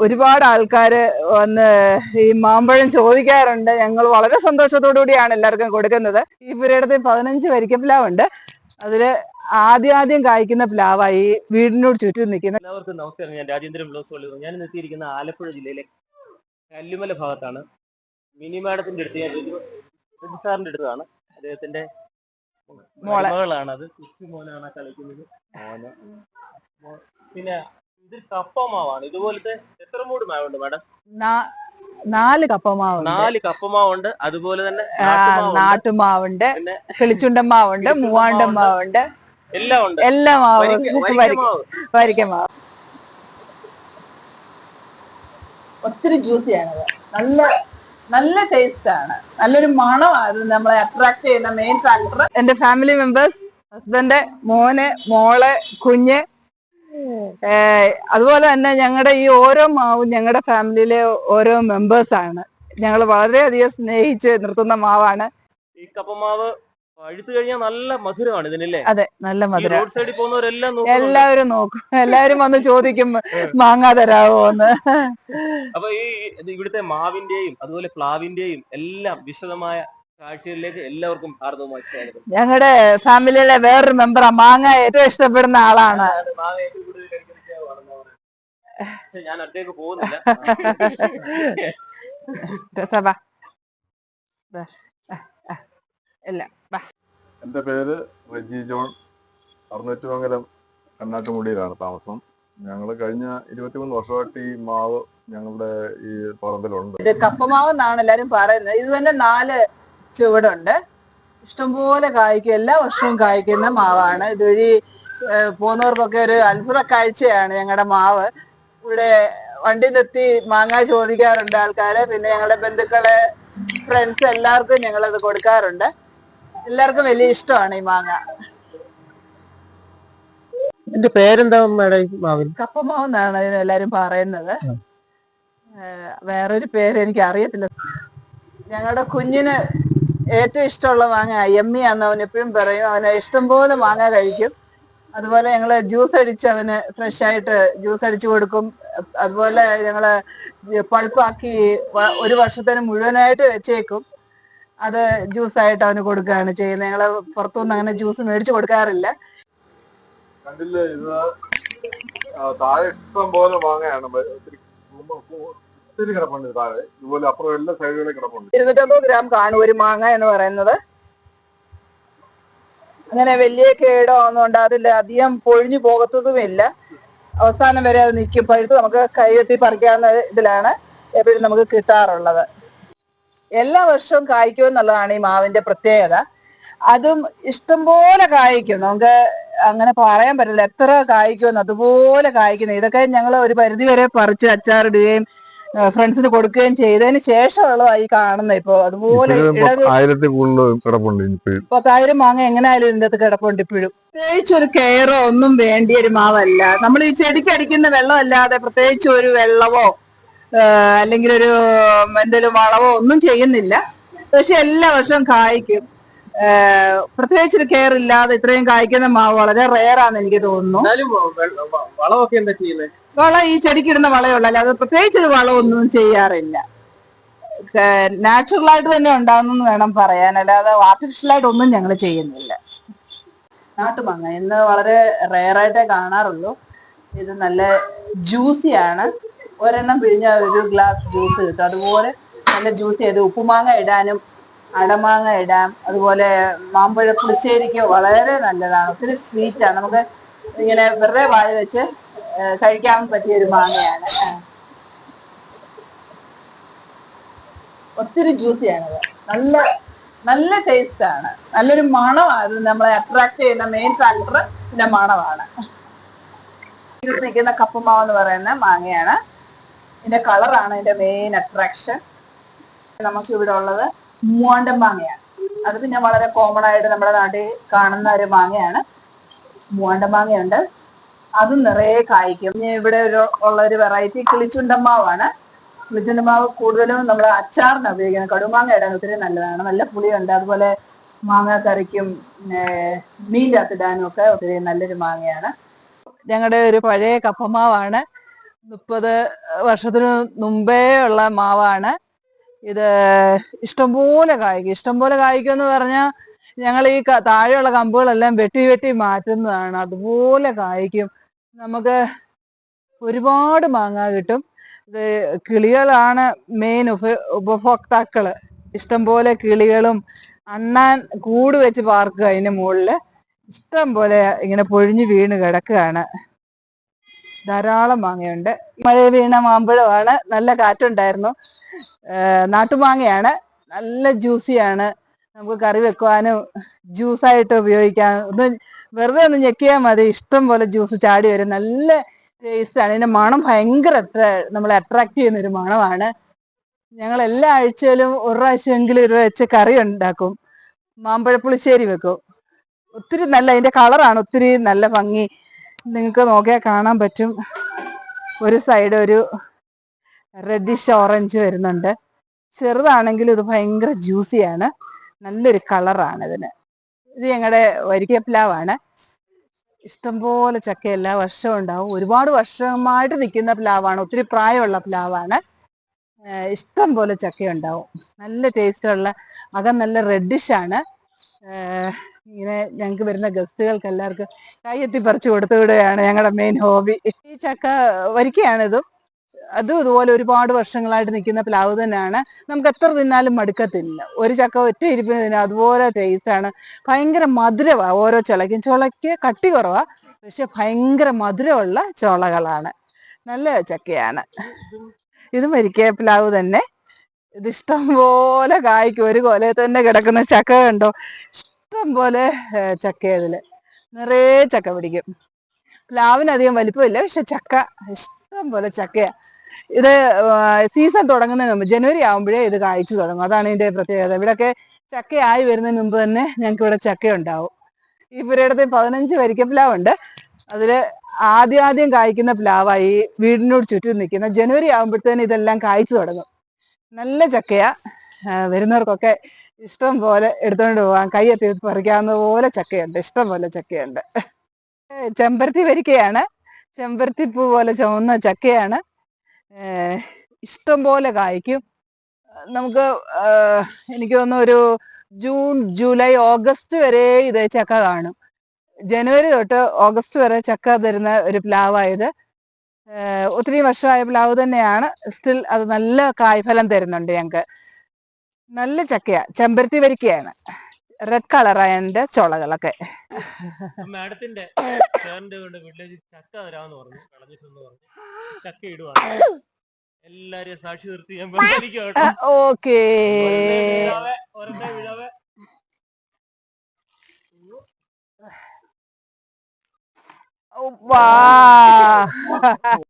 ഒരുപാട് ആൾക്കാര് വന്ന് ഈ മാമ്പഴം ചോദിക്കാറുണ്ട്. ഞങ്ങൾ വളരെ സന്തോഷത്തോടു കൂടിയാണ് എല്ലാവർക്കും കൊടുക്കുന്നത്. ഈ പുരയിടത്തിൽ 15 വരിക്കപ്ലാവുണ്ട്. അതില് ആദ്യം കായ്ക്കുന്ന പ്ലാവായി വീടിനോട് ചുറ്റും നിൽക്കുന്ന. എല്ലാവർക്കും നമസ്കാരം. ഞാൻ രാജേന്ദ്രൻ ബ്ലോസ്. ഞാൻ എത്തിയിരിക്കുന്ന ആലപ്പുഴ ജില്ലയിലെ കല്ലുമല ഭാഗത്താണ്. മിനി മാഡത്തിന്റെ അടുത്ത് ഞാൻ രജി സാറിന്റെ അടുത്താണ്. അദ്ദേഹത്തിന്റെ മകളാണ് അത്. മോനാണ് കളിക്കുന്നത്. പിന്നെ ഇത് കപ്പമാവാണ്. ഇതുപോലത്തെ എത്ര മൂട് മാവുണ്ട് മാഡം? 4 കപ്പമാവുണ്ട്. 4 കപ്പമാവുണ്ട്. അതുപോലെ തന്നെ നാട്ടുമാവുണ്ട്, കിളിച്ചുണ്ടമാവുണ്ട്, മൂവാണ്ടമാവുണ്ട്, എല്ലാം ഉണ്ട്. എല്ലാ മാവും വരിക്കമാവ്. ഒത്തിരി ജ്യൂസിയാണത്. നല്ല ടേസ്റ്റ് ആണ്. നല്ലൊരു മണമാണ് നമ്മളെ അട്രാക്ട് ചെയ്യുന്ന മെയിൻ ഫാക്ടർ. എന്റെ ഫാമിലി മെമ്പേഴ്സ്, ഹസ്ബൻഡ്, മോന്, മോള്, കുഞ്ഞ്, അതുപോലെ തന്നെ ഞങ്ങളുടെ ഈ ഓരോ മാവും ഞങ്ങളുടെ ഫാമിലിയിലെ ഓരോ മെമ്പേഴ്സ് ആണ്. ഞങ്ങൾ വളരെയധികം സ്നേഹിച്ച് നിർത്തുന്ന മാവാണ് ഈ കപ്പമാവ്. പഴുത്തു കഴിഞ്ഞാൽ നല്ല മധുരമാണ് ഇതിനല്ലേ? അതെ, നല്ല മധുരം. റോഡ് സൈഡിൽ പോകുന്നവരെല്ലാം എല്ലാവരും നോക്കും. എല്ലാവരും വന്ന് ചോദിക്കും മാങ്ങ തരാവോന്ന്. അപ്പൊ ഈ ഇവിടുത്തെ മാവിന്റെയും അതുപോലെ പ്ലാവിന്റെയും എല്ലാം വിശദമായ കാഴ്ചകളിലേക്ക് എല്ലാവർക്കും ഹാർദവമായി സ്വാഗതം. ഞങ്ങളുടെ ഫാമിലിയിലെ വേറൊരു മെമ്പർ മാങ്ങ ഏറ്റവും ഇഷ്ടപ്പെടുന്ന ആളാണ്. മാങ്ങ ഏറ്റവും കൂടുതൽ ഞാൻ അടുത്തേക്ക് പോകുന്നില്ല. എൻ്റെ പേര് റെജി ജോൺ. അറുന്നൂറ്റുമംഗലം കണ്ണാട്ടുമുടിയിലാണ് താമസം. ഞങ്ങൾ കഴിഞ്ഞ 23 വർഷമായിട്ട് ഈ മാവ് ഞങ്ങളുടെ ഈ പറമ്പിലുണ്ട്. ഇത് കപ്പമാവ് എന്നാണ് എല്ലാരും പറയുന്നത്. ഇത് തന്നെ 4 ചുവടുണ്ട്. ഇഷ്ടംപോലെ കായ്ക്കും. എല്ലാ വർഷവും കായ്ക്കുന്ന മാവാണ്. ഇതുവഴി പോകുന്നവർക്കൊക്കെ ഒരു അത്ഭുത കാഴ്ചയാണ് ഞങ്ങളുടെ മാവ്. ഇവിടെ വണ്ടി നിർത്തി മാങ്ങ ചോദിക്കാറുണ്ട് ആൾക്കാര്. പിന്നെ ഞങ്ങളുടെ ബന്ധുക്കള്, ഫ്രണ്ട്സ് എല്ലാവർക്കും ഞങ്ങളത് കൊടുക്കാറുണ്ട്. എല്ലാവർക്കും വലിയ ഇഷ്ടമാണ് ഈ മാങ്ങ. എന്റെ പേരെന്താ മാവിൻ? കപ്പമാവ് എന്നാണ് എല്ലാരും പറയുന്നത്. വേറൊരു പേര് എനിക്ക് അറിയത്തില്ല. ഞങ്ങളുടെ കുഞ്ഞിന് ഏറ്റവും ഇഷ്ടമുള്ള മാങ്ങ എമ്മിയാന്ന് അവൻ എപ്പോഴും പറയും. അവന് ഇഷ്ടംപോലെ മാങ്ങ കഴിക്കും. അതുപോലെ ഞങ്ങള് ജ്യൂസ് അടിച്ച് അവന് ഫ്രഷ് ആയിട്ട് ജ്യൂസ് അടിച്ചു കൊടുക്കും. അതുപോലെ ഞങ്ങള് പൾപ്പാക്കി 1 വർഷത്തിന് മുഴുവനായിട്ട് വെച്ചേക്കും. അത് ജ്യൂസായിട്ട് അവന് കൊടുക്കുകയാണ് ചെയ്യുന്നത്. ഞങ്ങള് പുറത്തുനിന്ന് അങ്ങനെ ജ്യൂസ് മേടിച്ചു കൊടുക്കാറില്ല. കണ്ടില്ലേ, ഇത് താഴെ ഇഷ്ടം പോലെ മാങ്ങയാണ്. ഒത്തിരി കിടപ്പുണ്ട് താഴെ. ഇതുപോലെ അപ്പുറം എല്ലാ സൈഡുകളിലും കിടപ്പുണ്ട്. 250 ഗ്രാം കാണും ഒരു മാങ്ങ എന്ന് പറയുന്നത്. അങ്ങനെ വലിയ കേടോ ഒന്നും ഉണ്ടാകത്തില്ല. അധികം പൊഴിഞ്ഞു പോകത്തതുമില്ല. അവസാനം വരെ അത് നിൽക്കും. പഴുത്ത് നമുക്ക് കൈയെത്തി പറിക്കാവുന്ന ഇതിലാണ് എപ്പോഴും നമുക്ക് കിട്ടാറുള്ളത്. എല്ലാ വർഷവും കായ്ക്കും എന്നുള്ളതാണ് ഈ മാവിന്റെ പ്രത്യേകത. അതും ഇഷ്ടംപോലെ കായ്ക്കും. നമുക്ക് അങ്ങനെ പറയാൻ പറ്റില്ല എത്ര കായ്ക്കുമെന്ന്. അതുപോലെ കായ്ക്കുന്നു. ഇതൊക്കെ ഞങ്ങൾ ഒരു പരിധി വരെ പറിച്ച് അച്ചാറിടുകയും ഫ്രണ്ട്സിന് കൊടുക്കുകയും ചെയ്തതിന് ശേഷമുള്ളതായി കാണുന്നത്. ഇപ്പൊ അതുപോലെ 10,000 മാങ്ങ എങ്ങനെയായാലും ഇതിന്റെ അകത്ത് കിടപ്പുണ്ട് ഇപ്പോഴും. പ്രത്യേകിച്ച് ഒരു കെയറോ ഒന്നും വേണ്ടിയ ഒരു മാവല്ല. നമ്മൾ ഈ ചെടിക്ക് അടിക്കുന്ന വെള്ളം അല്ലാതെ പ്രത്യേകിച്ച് ഒരു വെള്ളമോ അല്ലെങ്കിൽ ഒരു എന്തെങ്കിലും വളവോ ഒന്നും ചെയ്യുന്നില്ല. പക്ഷെ എല്ലാ വർഷവും കായ്ക്കും. പ്രത്യേകിച്ച് ഒരു കെയർ ഇല്ലാതെ ഇത്രയും കായ്ക്കുന്ന മാവ് വളരെ റെയറാന്ന് എനിക്ക് തോന്നുന്നു. വളമൊക്കെ എന്താ ചെയ്യുന്നത്? വളം ഈ ചെടിക്കിടുന്ന വളയുള്ള, അല്ലാതെ പ്രത്യേകിച്ച് ഒരു വളമൊന്നും ചെയ്യാറില്ല. നാച്ചുറൽ ആയിട്ട് തന്നെ ഉണ്ടാകുന്നു വേണം പറയാൻ, അല്ലാതെ ആർട്ടിഫിഷ്യൽ ആയിട്ട് ഒന്നും ഞങ്ങൾ ചെയ്യുന്നില്ല. നാട്ടുമാങ്ങ ഇന്ന് വളരെ റെയറായിട്ടേ കാണാറുള്ളൂ. ഇത് നല്ല ജ്യൂസിയാണ്. ഒരെണ്ണം പിഴിഞ്ഞാൽ 1 ഗ്ലാസ് ജ്യൂസ് കിട്ടും. അതുപോലെ നല്ല ജ്യൂസി. അത് ഉപ്പുമാങ്ങ ഇടാനും അടമാങ്ങ ഇടാം. അതുപോലെ മാമ്പഴ പുളിശ്ശേരിക്ക് വളരെ നല്ലതാണ്. ഒത്തിരി സ്വീറ്റാണ്. നമുക്ക് ഇങ്ങനെ വെറുതെ വാഴ വെച്ച് കഴിക്കാൻ പറ്റിയ ഒരു മാങ്ങയാണ്. ഒത്തിരി ജ്യൂസിയാണത്. നല്ല ടേസ്റ്റ് ആണ്. നല്ലൊരു മണമാണ്. നമ്മളെ അട്രാക്ട് ചെയ്യുന്ന മെയിൻ ഫാക്ടർ ഇതിന്റെ മണമാണ്. ഇത് നിൽക്കുന്ന കപ്പമാവ് എന്ന് പറയുന്ന മാങ്ങയാണ്. ഇതിന്റെ കളറാണ് ഇതിന്റെ മെയിൻ അട്രാക്ഷൻ. നമുക്ക് ഇവിടെ ഉള്ളത് മൂവാണ്ടൻ മാങ്ങയാണ്. അത് പിന്നെ വളരെ കോമൺ ആയിട്ട് നമ്മുടെ നാട്ടിൽ കാണുന്ന ഒരു മാങ്ങയാണ്. മൂവാണ്ടൻ മാങ്ങയുണ്ട്. അതും നിറയെ കായ്ക്കും. ഇവിടെ ഉള്ള ഒരു വെറൈറ്റി കിളിച്ചുണ്ടമാവാണ്. കിളിച്ചുണ്ടമാവ് കൂടുതലും നമ്മൾ അച്ചാറിന് ഉപയോഗിക്കുന്നത്. കടുമാങ്ങ ഇടാൻ ഒത്തിരി നല്ലതാണ്. നല്ല പുളിയുണ്ട്. അതുപോലെ മാങ്ങ കറിക്കും മീൻ്റെ അകത്തിടാനും ഒക്കെ ഒത്തിരി നല്ലൊരു മാങ്ങയാണ്. ഞങ്ങളുടെ ഒരു പഴയ കപ്പമാവാണ്. 30 വർഷത്തിന് മുമ്പേ ഉള്ള മാവാണ് ഇത്. ഇഷ്ടംപോലെ കായ്ക്കും. ഇഷ്ടംപോലെ കായ്ക്കും എന്ന് പറഞ്ഞാൽ ഞങ്ങൾ ഈ താഴെയുള്ള കമ്പുകളെല്ലാം വെട്ടി വെട്ടി മാറ്റുന്നതാണ്. അതുപോലെ കായ്ക്കും. നമുക്ക് ഒരുപാട് മാങ്ങ കിട്ടും. ഇത് കിളികളാണ് മെയിൻ ഉപഭോക്താക്കള്. ഇഷ്ടംപോലെ കിളികളും അണ്ണാൻ കൂട് വെച്ച് പാർക്കുക അതിന്റെ മുകളില്. ഇഷ്ടം പോലെ ഇങ്ങനെ പൊഴിഞ്ഞു വീണ് കിടക്കുകയാണ്. ധാരാളം മാങ്ങയുണ്ട്. മഴ വീണ മാമ്പഴമാണ്. നല്ല കാറ്റുണ്ടായിരുന്നു. നാട്ടുമാങ്ങയാണ്. നല്ല ജ്യൂസിയാണ്. നമുക്ക് കറി വെക്കുവാനും ജ്യൂസായിട്ട് ഉപയോഗിക്കാനും. ഒന്ന് വെറുതെ ഒന്ന് ഞെക്കിയാൽ മതി, ഇഷ്ടം പോലെ ജ്യൂസ് ചാടി വരും. നല്ല ടേസ്റ്റാണ്. ഇതിന്റെ മണം ഭയങ്കര നമ്മളെ അട്രാക്ട് ചെയ്യുന്ന ഒരു മണമാണ്. ഞങ്ങൾ എല്ലാ ആഴ്ചയിലും ഒരു പ്രാവശ്യമെങ്കിലും ഇത് വെച്ച് കറി ഉണ്ടാക്കും. മാമ്പഴപ്പുളിശ്ശേരി വെക്കും. ഒത്തിരി നല്ല, അതിന്റെ കളറാണ് ഒത്തിരി നല്ല ഭംഗി. നിങ്ങൾക്ക് നോക്കിയാൽ കാണാൻ പറ്റും. ഒരു സൈഡ് ഒരു റെഡിഷ് ഓറഞ്ച് വരുന്നുണ്ട്. ചെറുതാണെങ്കിലും ഇത് ഭയങ്കര ജ്യൂസിയാണ്. നല്ലൊരു കളറാണ് ഇതിന്. ഇത് ഞങ്ങളുടെ വരിക്കപ്ലാവാണ്. ഇഷ്ടംപോലെ ചക്ക എല്ലാ വർഷവും ഉണ്ടാവും. ഒരുപാട് വർഷമായിട്ട് നിൽക്കുന്ന പ്ലാവാണ്. ഒത്തിരി പ്രായമുള്ള പ്ലാവാണ്. ഇഷ്ടം പോലെ ചക്ക ഉണ്ടാവും. നല്ല ടേസ്റ്റുള്ള, അകം നല്ല റെഡിഷാണ്. ഇങ്ങനെ ഞങ്ങൾക്ക് വരുന്ന ഗസ്റ്റുകൾക്ക് എല്ലാവർക്കും കൈയെത്തി പറിച്ചു കൊടുത്തു വിടുകയാണ് ഞങ്ങളുടെ മെയിൻ ഹോബി. ഈ ചക്ക വരിക്കയാണിതും. അതും ഇതുപോലെ ഒരുപാട് വർഷങ്ങളായിട്ട് നിൽക്കുന്ന പ്ലാവ് തന്നെയാണ്. നമുക്ക് എത്ര തിന്നാലും മടുക്കത്തില്ല. ഒരു ചക്ക ഒറ്റ ഇരിപ്പിന് തിന്നാം. അതുപോലെ ടേസ്റ്റാണ്. ഭയങ്കര മധുരമാണ് ഓരോ ചുളയ്ക്കും. ചുളയ്ക്ക് കട്ടി കുറവാ, പക്ഷെ ഭയങ്കര മധുരമുള്ള ചുളകളാണ്. നല്ല ചക്കയാണ്. ഇതും വരിക്ക പ്ലാവ് തന്നെ. ഇത് ഇഷ്ടം പോലെ കായ്ക്കും. ഒരു കൊലയിൽ തന്നെ കിടക്കുന്ന ചക്ക കണ്ടോ, ഇഷ്ടം പോലെ ചക്ക. ഇതില് നിറയെ ചക്ക പിടിക്കും. പ്ലാവിനധികം വലിപ്പമില്ല, പക്ഷെ ചക്ക ഇഷ്ടം പോലെ ചക്കയാ. ഇത് സീസൺ തുടങ്ങുന്നതിന് മുമ്പ് ജനുവരി ആകുമ്പോഴേ ഇത് കായ്ച്ചു തുടങ്ങും. അതാണ് ഇതിന്റെ പ്രത്യേകത. ഇവിടെയൊക്കെ ചക്കയായി വരുന്നതിന് മുമ്പ് തന്നെ ഞങ്ങൾക്ക് ഇവിടെ ചക്ക ഉണ്ടാവും. ഈ പുരയിടത്തിൽ 15 വരിക്കപ്ലാവുണ്ട്. അതില് ആദ്യം കായ്ക്കുന്ന പ്ലാവായി വീടിനോട് ചുറ്റും നിൽക്കുന്ന. ജനുവരി ആകുമ്പോഴത്തേന് ഇതെല്ലാം കായ്ച്ചു തുടങ്ങും. നല്ല ചക്കയാ. വരുന്നവർക്കൊക്കെ ഇഷ്ടം പോലെ എടുത്തുകൊണ്ട് പോകാം. കൈയെത്തി പറിക്കാവുന്ന പോലെ ചക്കയുണ്ട്. ഇഷ്ടം പോലെ ചക്കയുണ്ട്. ചെമ്പരത്തി വരിക്കയാണ്. ചെമ്പരത്തി പൂ പോലെ ചുവന്ന ചക്കയാണ്. ഇഷ്ടം പോലെ കായ്ക്കും. നമുക്ക് എനിക്ക് തോന്നുന്നു ഒരു ജൂൺ ജൂലൈ ഓഗസ്റ്റ് വരെ ഇത് ചക്ക കാണും. ജനുവരി തൊട്ട് ഓഗസ്റ്റ് വരെ ചക്ക തരുന്ന ഒരു പ്ലാവായത്. ഒത്തിരി വർഷമായ പ്ലാവ് തന്നെയാണ്. സ്റ്റിൽ അത് നല്ല കായ്ഫലം തരുന്നുണ്ട് ഞങ്ങൾക്ക്. നല്ല ചക്കയാ. ചെമ്പരത്തി വരിക്കയാണ്. റെഡ് കളറായ എൻ്റെ ചുളകളൊക്കെ. മാഡത്തിന്റെ വില്ലേജ് ചക്ക തരാമെന്ന് പറഞ്ഞു, കളഞ്ഞിട്ടെന്ന് പറഞ്ഞു. ചക്ക ഇടുവാണ്. എല്ലാരെയും സാക്ഷി നിർത്തി ഞാൻ പറഞ്ഞിരിക്കും. ഓക്കേ. ഒരെണ്ണേ വിഴാവേ. വാ